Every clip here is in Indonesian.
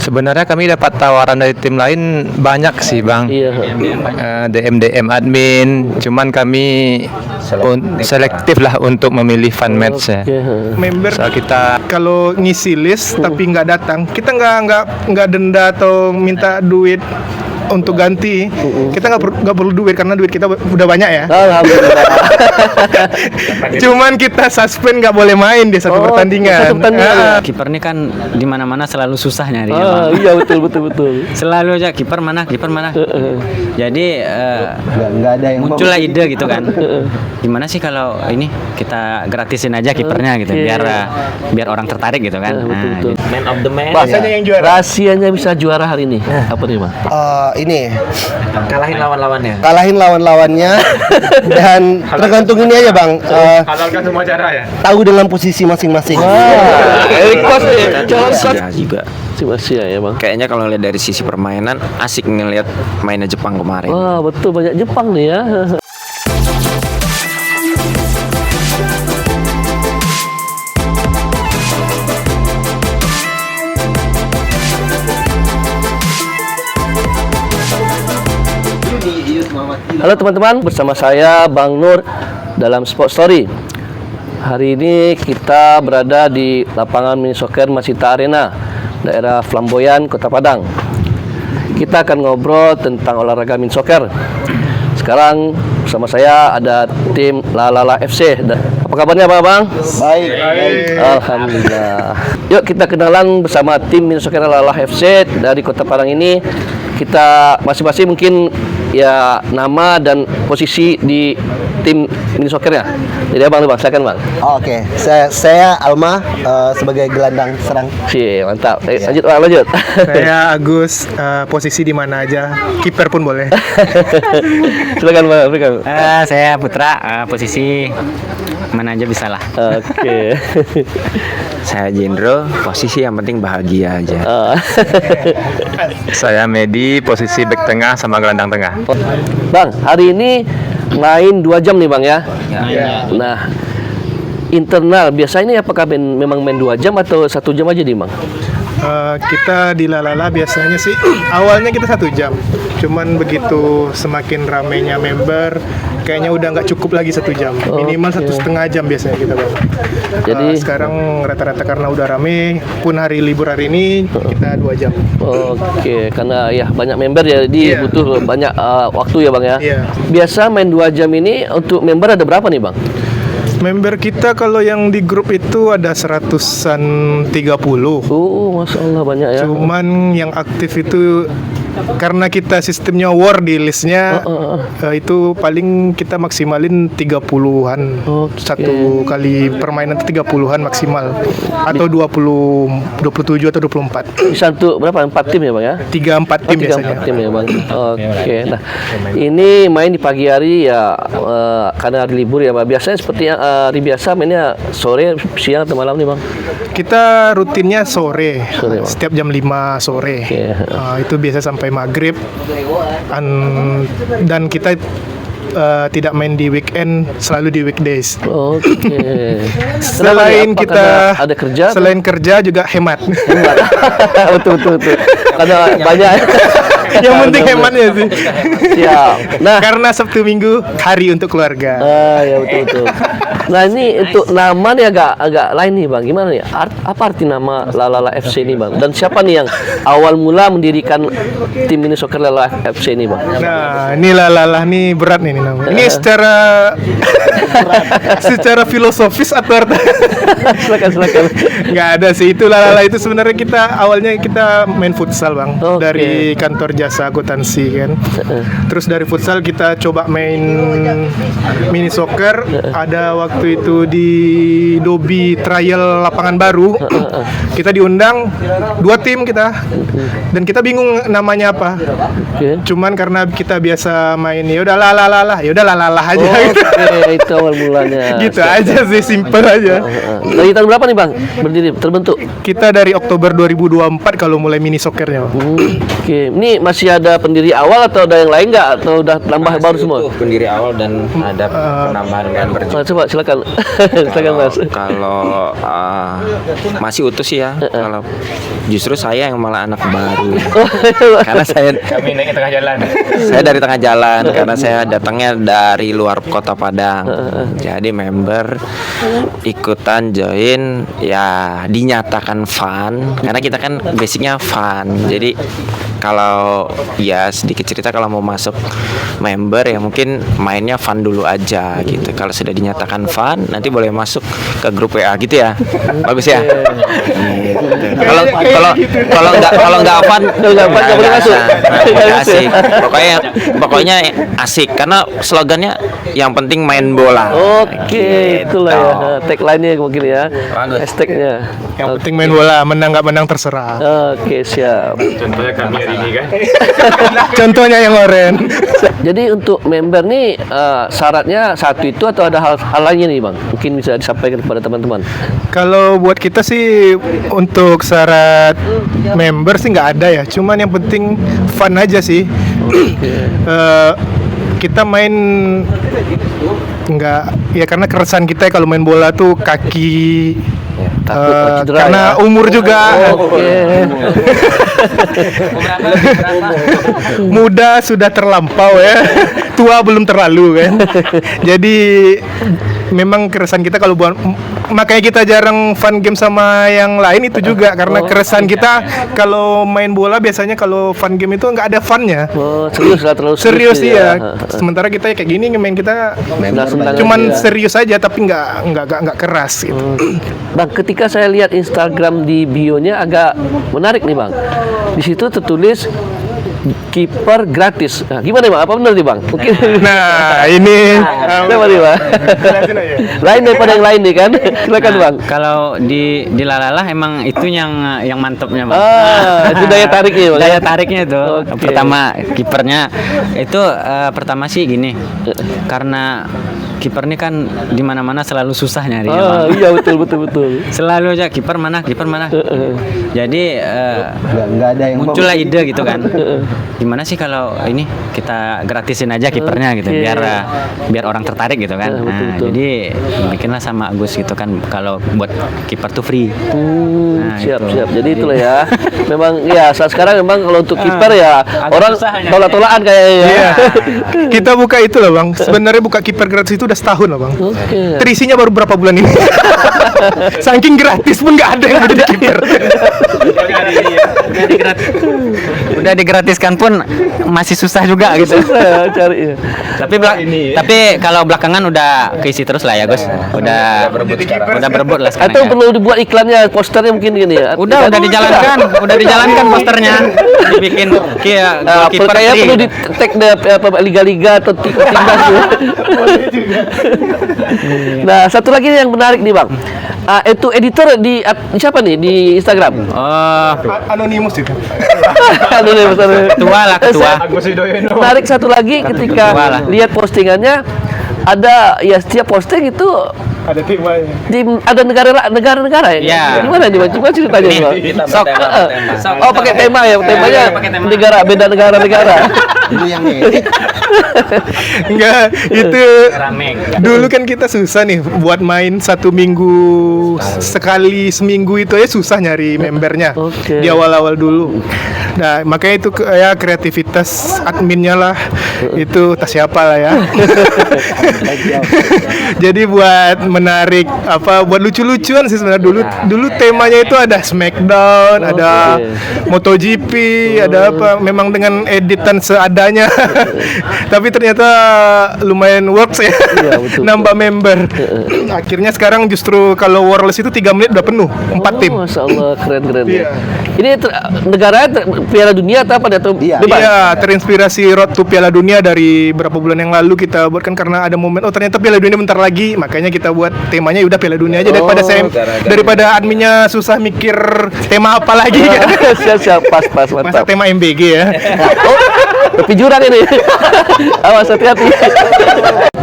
Sebenarnya kami dapat tawaran dari tim lain banyak sih Bang. Iya. DM admin, cuman kami selektif lah untuk memilih fan match ya. Member So kita kalau ngisi list tapi nggak datang, kita nggak denda atau minta duit untuk ganti. Kita nggak perlu duit karena duit kita udah banyak ya. Alhamdulillah. Cuman kita suspend nggak boleh main di satu pertandingan. satu pertandingan. Kiper ini kan di mana-mana selalu susah nyari. Iya betul. Selalu aja kiper mana. Jadi nggak ada yang muncullah ide gitu kan. Gimana sih kalau ini kita gratisin aja kipernya gitu, biar orang tertarik gitu kan. Betul. Man of the match. Bahasanya yang juara. Rahasianya bisa juara hari ini. Apa nih, Bang? ini Kalahin lawan-lawannya. kalahin lawan-lawannya dan tergantung ini aja Bang, Halalkan semua cara ya. tahu dengan posisi masing-masing. Kos Asia juga. masih ya Bang. Kayaknya kalau lihat dari sisi permainan asik ngelihat mainnya Jepang kemarin. Wah betul, banyak Jepang nih ya. Halo teman-teman, bersama saya Bang Nur dalam Sport Story. Hari ini kita berada di lapangan mini soccer Masita Arena, daerah Flamboyan, Kota Padang. Kita akan ngobrol tentang olahraga mini soccer. Sekarang bersama saya ada tim Lalala FC. Apa kabarnya Bang? Baik. Alhamdulillah. Yuk kita kenalan bersama tim mini soccer Lalala FC dari Kota Padang ini. Kita masing-masing mungkin ya nama dan posisi di tim mini soccernya. Jadi Bang, silakan Bang. Oke, saya Alma sebagai gelandang serang. Mantap. Lanjut. Saya Agus, posisi di mana aja, kiper pun boleh. Silakan Bang. Saya Putra, posisi mana aja bisa lah. Oke. Saya Jendro, posisi yang penting bahagia aja. saya Medi, posisi back tengah sama gelandang tengah. Bang, hari ini main 2 jam nih Bang ya. Nah, internal biasanya ini apakah memang main 2 jam atau 1 jam aja nih Bang? Kita di Lalala biasanya sih awalnya kita 1 jam, cuman begitu semakin ramainya member kayaknya udah nggak cukup lagi 1 jam, minimal 1,5 jam biasanya kita Bang. Jadi sekarang rata-rata karena udah rame pun hari libur hari ini kita 2 jam. Oke, karena ya banyak member ya, jadi butuh banyak waktu ya Bang ya. Iya. Biasa main 2 jam ini untuk member ada berapa nih Bang? Member kita kalau yang di grup itu ada 130. Masya Allah banyak ya. Cuman yang aktif itu karena kita sistemnya war di listnya, itu paling kita maksimalin 30-an. Satu kali permainan itu 30-an maksimal. Atau 27 atau 24. Bisa untuk berapa? 4 tim ya Bang ya? 3-4 tim biasanya. 3-4 tim ya Bang. Oke. Nah, ini main di pagi hari ya, karena hari libur ya Bang. Biasanya seperti hari biasa mainnya sore, siang atau malam nih Bang? Kita rutinnya sore Bang. setiap jam 5 sore. Itu biasa sampai maghrib. Dan kita tidak main di weekend, selalu di weekdays. Oke. Selain Kenapa? kita Karena ada kerja, selain kerja juga hemat. betul. Karena banyak. Yang penting hematnya sih. Siap. Nah, Karena Sabtu Minggu hari untuk keluarga. ya betul. Nah ini untuk nama nih agak lain nih Bang. Gimana nih? Apa arti nama Lalala FC ini Bang? Dan siapa nih yang awal mula mendirikan tim mini soccer Lalala FC ini Bang? Nah, ini Lalala nih berat nih nama. Ini secara filosofis atau Silakan. nggak ada sih, itu Lalala itu sebenarnya awalnya kita main futsal Bang. Oke. Dari kantor jasa akuntansi kan. Terus dari futsal kita coba main mini soccer. Ada waktu itu di Dobi trial lapangan baru. Kita diundang 2 tim kita. Dan kita bingung namanya apa. Oke. Cuman karena kita biasa main ya udah Lalala aja. Oke, itu awal mulanya. Gitu aja sih, simple aja. Dari tahun berapa nih Bang terbentuk? Kita dari Oktober 2024 kalau mulai mini soccernya. Oke, ini masih ada pendiri awal atau ada yang lain nggak? Atau udah tambah baru semua? Itu pendiri awal dan ada penambahan member juga. Coba silakan. Silakan Mas. Kalau masih utuh sih ya. Kalau justru saya yang malah anak baru. Karena Kami naik ke tengah jalan. saya dari tengah jalan karena saya datangnya dari luar kota Padang. Jadi member ikutan join ya dinyatakan fun karena kita kan basicnya fun. Jadi kalau ya sedikit cerita kalau mau masuk member ya mungkin mainnya fun dulu aja gitu. Kalau sudah dinyatakan fun nanti boleh masuk ke grup WA gitu ya. Bagus ya. Gitu. Kalau nggak fun nggak boleh masuk. nggak asik. Pokoknya asik karena slogannya yang penting main bola. Oke, itulah ya tagline-nya mungkin ya. Bagus. Hashtag-nya. Yang penting main bola, menang nggak menang terserah. Oke, siap. Contohnya kami hari ini kan. Contohnya yang oren. Jadi untuk member nih syaratnya satu itu atau ada hal lainnya nih Bang? Mungkin bisa disampaikan kepada teman-teman. Kalau buat kita sih untuk syarat member sih nggak ada ya. Cuman yang penting fun aja sih. Kita main nggak ya karena keresahan kita kalau main bola tuh kaki takut cedera karena ya? umur juga. Muda sudah terlampau ya. Tua belum terlalu kan. Jadi memang keresahan kita kalau buat makanya kita jarang fun game sama yang lain itu juga karena keresahan kita kalau main bola biasanya kalau fun game itu nggak ada funnya. Serius lah, terlalu Serius gitu iya. Sementara kita kayak gini main kita Senang-senang cuman aja ya. serius aja tapi nggak keras gitu. Bang, ketika saya lihat Instagram di bio-nya agak menarik nih Bang. Di situ tertulis kiper gratis. Nah, gimana Bang? Apa benar nih Bang? Mungkin Nah, ini apa nih Bang? Lain daripada yang lain nih kan? Silakan Bang. Kalau di Lalalah emang itu yang mantepnya Bang. Itu daya tariknya Bang. Daya tariknya itu. Oke. Pertama kipernya itu pertama sih gini. Karena kiper ini kan di mana-mana selalu susah nyarinya Bang. Iya betul. Selalu aja kiper mana. Jadi nggak ada yang muncullah ide gitu kan. Gimana sih kalau ini kita gratisin aja kipernya gitu Oke. biar orang tertarik gitu kan. Betul. Jadi bikinlah sama Agus gitu kan kalau buat kiper tuh free. Nah, Siap. itu. Jadi itulah ya. Memang ya saat sekarang memang kalau untuk kiper ya agak orang susah nyari. tolak-tolakan kayaknya. Iya. Kita buka itu loh Bang. Sebenarnya buka kiper gratis itu udah setahun loh Bang. Oke. Terisinya baru berapa bulan ini. Saking gratis pun nggak ada yang mau jadi kiper. Udah digratiskan pun masih susah juga gitu. Saya cari ya. Tapi kalau belakangan udah keisi terus lah ya Gus. Udah berebut lah sekarang. Atau Ya. perlu dibuat iklannya, posternya mungkin gini ya. Udah dijalankan posternya. Dibikin kiper Kayaknya perlu di tag liga-liga atau timnas ya. Nah, satu lagi yang menarik nih Bang. Itu editor di siapa nih di Instagram? Oh, Anonimus itu. Aduh, nih, ketua lah ketua. Menarik satu lagi ketika Ketua lah. lihat postingannya ada ya setiap posting itu Ada timnya. ada negara-negara ya. Iya. Gimana nih Bang? Coba ceritanya Nih, Bang. sok. Oh, pakai tema ya. Temanya pakai tema. negara beda negara-negara. Dulu yang ngedit Enggak, itu Rame. dulu kan kita susah nih buat main satu minggu sekali seminggu itu aja susah nyari membernya Oke. di awal-awal dulu. Nah makanya itu ya kreativitas adminnya lah itu tak siapa lah ya. Jadi buat menarik buat lucu-lucuan sih sebenarnya dulu temanya itu ada Smackdown, ada MotoGP, ada apa memang dengan editan seadanya. Tapi ternyata lumayan works ya. Iya, betul. Nambah member. Akhirnya sekarang justru kalau Worlds itu 3 menit udah penuh 4 tim. Masya Allah, keren ya. Iya. Ini negara Piala Dunia atau apa? Atau Iya. bebas? Iya, terinspirasi Road to Piala Dunia dari berapa bulan yang lalu kita buat kan karena ada momen ternyata Piala Dunia bentar lagi, makanya kita buat temanya udah Piala Dunia aja daripada adminnya susah mikir tema apa lagi kan. Siap, pas Masa mantap. tema MBG ya. Tepi jurang ini. Awas hati-hati.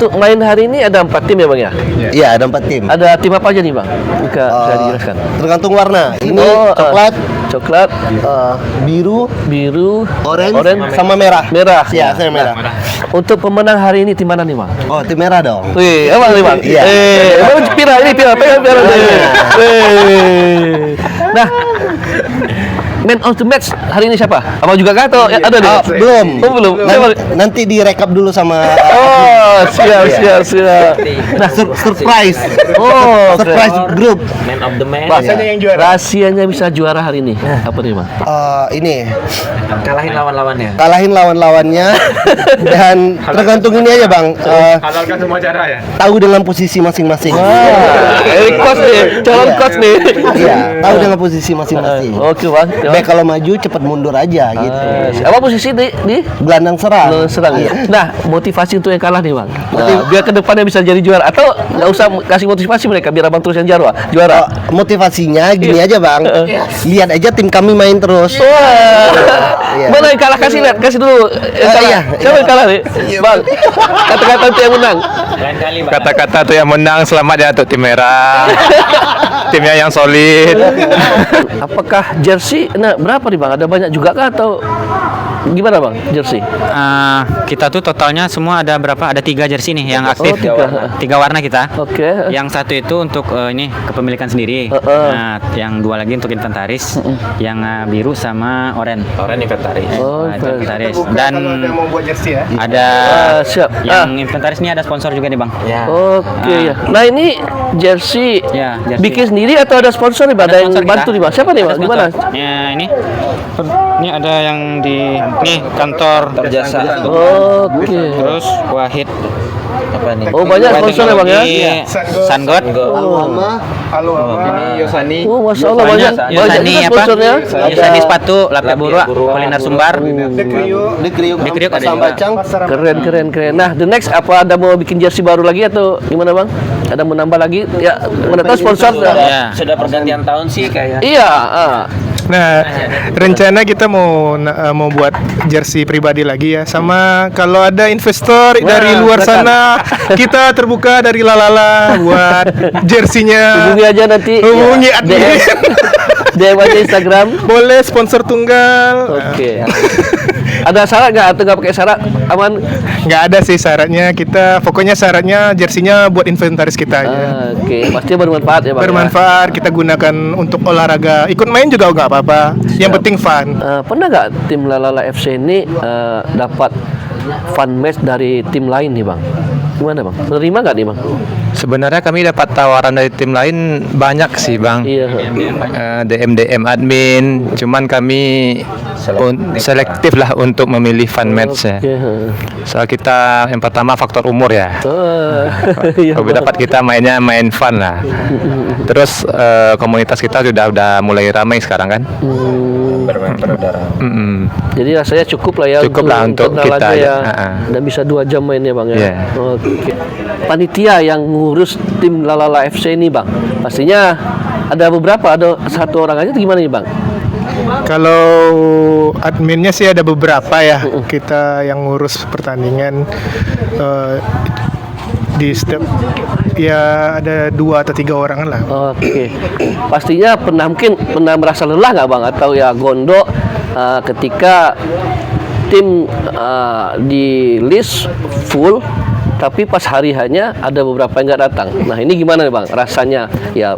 Untuk main hari ini ada 4 tim ya Bang ya? Iya, ada 4 tim. Ada tim apa aja nih Bang? Bisa dijelaskan. Tergantung warna. Ini Coklat, biru, orange, sama merah. merah. Iya, saya merah. Untuk pemenang hari ini tim mana nih Bang? Oh, tim merah dong. Wih, apa nih Bang? Iya. Bang Pira, pegang Pira. Nah, man of the match hari ini siapa? Apa juga kah atau ada nih? Belum. Oh, belum. Nanti direkap dulu sama Oh, siap. Nah, surprise. oh, Surprise group. Man of the match. Bahasanya yang juara. rahasianya bisa juara hari ini. Apa nih Bang? Ini Kalahin lawan-lawannya. kalahin lawan-lawannya dan tergantung ini aja Bang. Halalkan semua cara ya. Tahu dengan posisi masing-masing. Coach nih, calon Iya. coach nih. Iya, tahu dengan posisi masing-masing. Oke Bang. Baik kalau maju cepat mundur aja gitu. Apa posisi di Gelandang serang. serang? Iya. Nah, motivasi untuk yang kalah nih Bang. Nah, biar ke depannya bisa jadi juara atau nggak usah kasih motivasi mereka biar Abang terus yang juara. Motivasinya gini aja Bang. Lihat aja tim kami main terus. Wah. Iya. Mana yang kalah kasih lihat, kasih dulu yang kalah. Iya. Siapa yang kalah nih? Bang. Kata-kata itu yang menang. Lain kali, Bang. Kata-kata tuh yang menang, selamat ya untuk tim merah. Timnya yang solid. Apakah jersey berapa nih Bang? Ada banyak juga kah atau gimana Bang jersey? Kita tuh totalnya semua ada berapa? Ada 3 jersey nih yang aktif. tiga. 3 warna kita. Oke. Yang satu itu untuk ini kepemilikan sendiri. Nah, yang 2 lagi untuk inventaris. Yang biru sama oranye. Oranye inventaris. Oh, Nah, itu inventaris. Buka Dan kalau ada mau buat jersey ya. ada siap. yang inventaris ini ada sponsor juga nih Bang. Ya. Oke ya. Nah ini jersey Ya, jersey. bikin sendiri atau ada sponsor nih Bang? Ada yang sponsor kita. bantu nih Bang? Siapa nih Bang? Ada Gimana? sponsor. Ya, ini ada yang di kantor Jasa. Oke. terus Wahid Apa nih? Oh banyak sponsornya Bang ya? Sungot. Halo, ini Yosani. Oh Masya Allah banyak. Banyak Yosani juga apa? sponsornya. Yosani sepatu, Lapia Burwa, Kuliner Sumbar. Di Kriuk Di Kriuk ada Pasang juga. Bacang. Keren. Nah the next apa ada mau bikin jersey baru lagi atau gimana Bang? Ada mau nambah lagi? Ya mana tahu sponsor. Ya. Sudah pergantian tahun sih kayak. Iya. Nah, rencana kita mau buat jersey pribadi lagi ya. Sama kalau ada investor dari luar sana, kita terbuka dari Lalala buat jersinya. Hubungi aja nanti. Hubungi admin. DM aja Instagram. Boleh sponsor tunggal. Oke. Ada syarat nggak atau nggak pakai syarat? Aman? Nggak ada sih syaratnya. Kita pokoknya syaratnya jersinya buat inventaris kita aja. Oke. Pastinya bermanfaat ya Bang. Bermanfaat, kita gunakan untuk olahraga. Ikut main juga nggak apa-apa. Yang penting fun. Pernah nggak tim Lalala FC ini dapat fun match dari tim lain nih Bang? Gimana Bang? Menerima nggak nih Bang? Sebenarnya kami dapat tawaran dari tim lain banyak sih Bang. Iya. DM admin, cuman kami selektif lah untuk memilih fan match ya. Oke. Soal kita yang pertama faktor umur ya. Iya, Kalau dapat kita mainnya main fun lah. Terus komunitas kita udah mulai ramai sekarang kan. Bermain berudara. Jadi rasanya cukup lah ya. Cukup lah untuk internal kita aja aja. ya. Dan bisa 2 jam mainnya Bang ya. Iya. Oke. Panitia yang ngurus tim Lalala FC ini Bang, pastinya ada beberapa, ada 1 orang aja atau gimana nih Bang? Kalau adminnya sih ada beberapa ya. Kita yang ngurus pertandingan di setiap ya ada 2 atau 3 orang lah. Oke. Pastinya mungkin pernah merasa lelah nggak Bang atau ya gondok ketika tim di list full tapi pas hari hanya ada beberapa yang nggak datang. Nah ini gimana nih Bang rasanya? Ya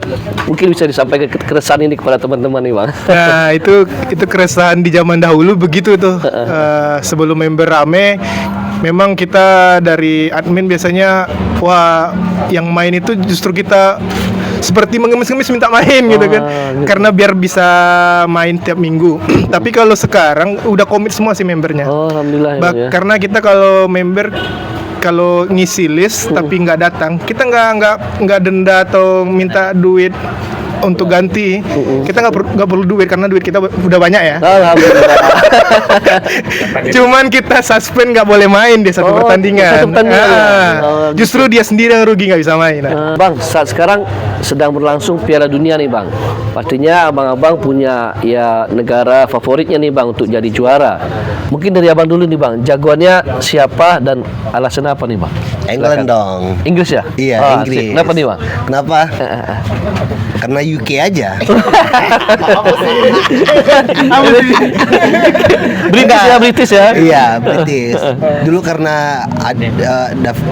mungkin bisa disampaikan keresahan ini kepada teman-teman nih Bang. Nah itu keresahan di zaman dahulu begitu tuh. Sebelum member rame, memang kita dari admin biasanya wah yang main itu justru kita seperti mengemis-ngemis minta main gitu kan, karena biar bisa main tiap minggu. Tapi kalau sekarang udah komit semua sih membernya. Oh alhamdulillah ya, Bang, ya. Karena kita kalau member kalau ngisi list tapi nggak datang, kita nggak denda atau minta duit untuk ganti. Kita nggak perlu duit karena duit kita udah banyak ya. Alhamdulillah. Cuman kita suspend nggak boleh main di satu Oh, pertandingan. satu pertandingan. Oh, Justru dia sendiri yang rugi nggak bisa main. Bang, saat sekarang sedang berlangsung Piala Dunia nih Bang. Pastinya abang-abang punya ya negara favoritnya nih Bang untuk jadi juara. Mungkin dari abang dulu nih Bang, jagoannya siapa dan alasan apa nih Bang? England dong. Inggris ya? Iya, Ah, Inggris. asik. Kenapa nih Bang? Kenapa? Karena UK aja. British ya, British ya? Iya, British. Dulu karena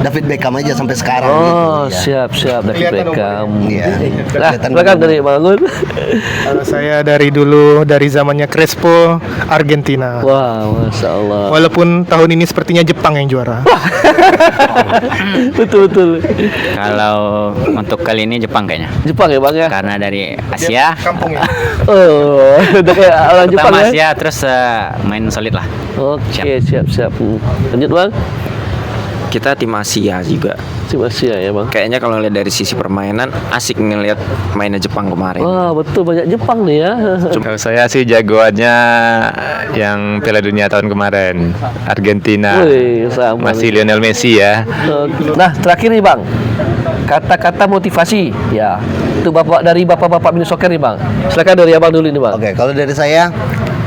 David Beckham aja sampai sekarang Oh, gitu. Ya. siap David Kelihatan Beckham. Iya. Nah, silakan dari Bang Anggun. Kalau saya dari dulu dari zamannya Crespo Argentina. Wah, masya Allah. Walaupun tahun ini sepertinya Jepang yang juara. Betul. Kalau untuk kali ini Jepang kayaknya. Jepang ya Bang ya? Karena dari Asia, Kampungnya. Oh, udah kayak orang Jepang pertama ya? Asia terus main solid lah. Oke, siap. Lanjut Bang. Kita tim Asia juga. Tim Asia ya Bang. Kayaknya kalau lihat dari sisi permainan asik ngelihat mainnya Jepang kemarin. Wah, betul banyak Jepang nih ya. Kalau saya sih jagoannya yang Piala Dunia tahun kemarin, Argentina. Wih, sama Masih nih. Lionel Messi ya. Oke. Nah, terakhir nih Bang. Kata-kata motivasi ya. Itu dari bapak-bapak mini soccer nih Bang. Silakan dari Abang dulu nih Bang. Oke, kalau dari saya,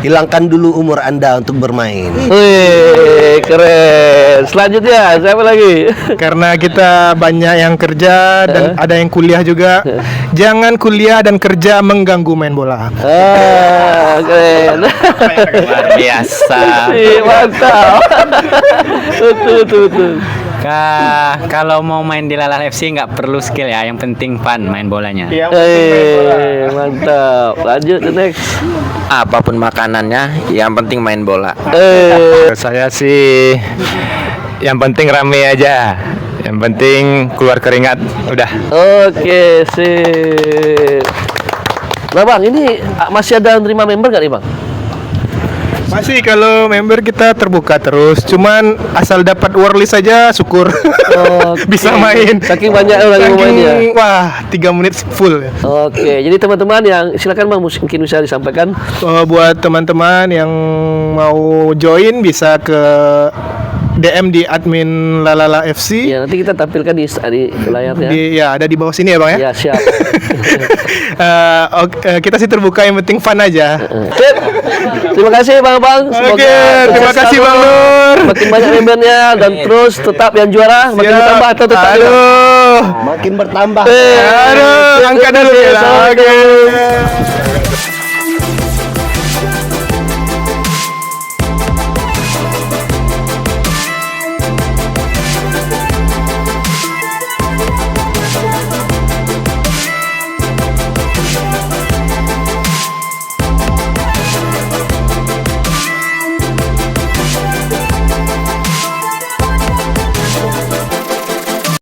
hilangkan dulu umur Anda untuk bermain. Wih, keren. Selanjutnya siapa lagi? Karena kita banyak yang kerja dan ada yang kuliah juga. Jangan kuliah dan kerja mengganggu main bola. Keren. Luar biasa. Ih, mantap. Betul. Kalau mau main di Lalal FC nggak perlu skill ya, yang penting fun main bolanya. Mantap. Lanjut the next. Apapun makanannya, yang penting main bola. Kalau saya sih yang penting rame aja. Yang penting keluar keringat, udah. Oke, sip. Nah Bang, ini masih ada nerima member nggak nih Bang? Masih kalau member kita terbuka terus. Cuman asal dapat warlist saja syukur. Oke. Bisa main. Saking banyak orang yang main ya. Wah, 3 menit full. Oke, jadi teman-teman yang silakan Bang mungkin bisa disampaikan. Buat teman-teman yang mau join bisa ke DM di admin Lalala FC. Ya, nanti kita tampilkan di layarnya. Ada di bawah sini ya Bang ya. Ya, siap. Kita sih terbuka, yang penting fun aja. Sip. Terima kasih Bang. Semoga Oke, terima sukses kasih, selalu. Bang Nur. Makin banyak membernya dan terus tetap yang juara makin Siap. bertambah atau tetap Aduh. Makin bertambah. Aduh, angkat dulu ya. Assalamualaikum. Oke.